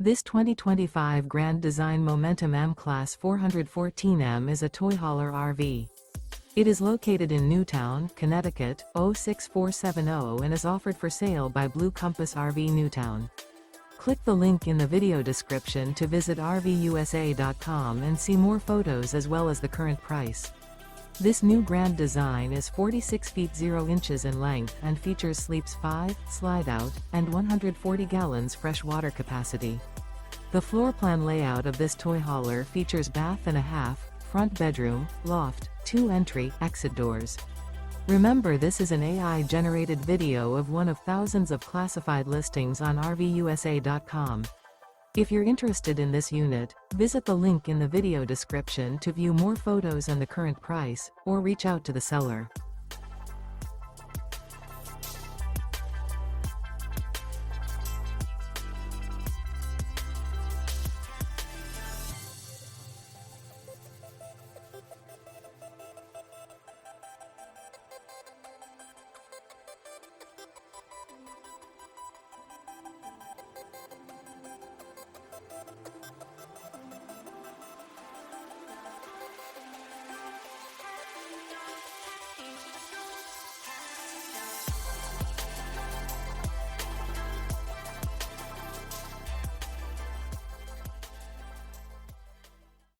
This 2025 Grand Design Momentum M-Class 414M is a toy hauler RV. It is located in Newtown, Connecticut, 06470 and is offered for sale by Blue Compass RV Newtown. Click the link in the video description to visit RVUSA.com and see more photos as well as the current price. This new grand design is 46 feet 0 inches in length and features sleeps 5, slide-out, and 140 gallons fresh water capacity. The floor plan layout of this toy hauler features bath and a half, front bedroom, loft, 2 entry, exit doors. Remember, this is an AI-generated video of one of thousands of classified listings on RVUSA.com. If you're interested in this unit, visit the link in the video description to view more photos and the current price, or reach out to the seller.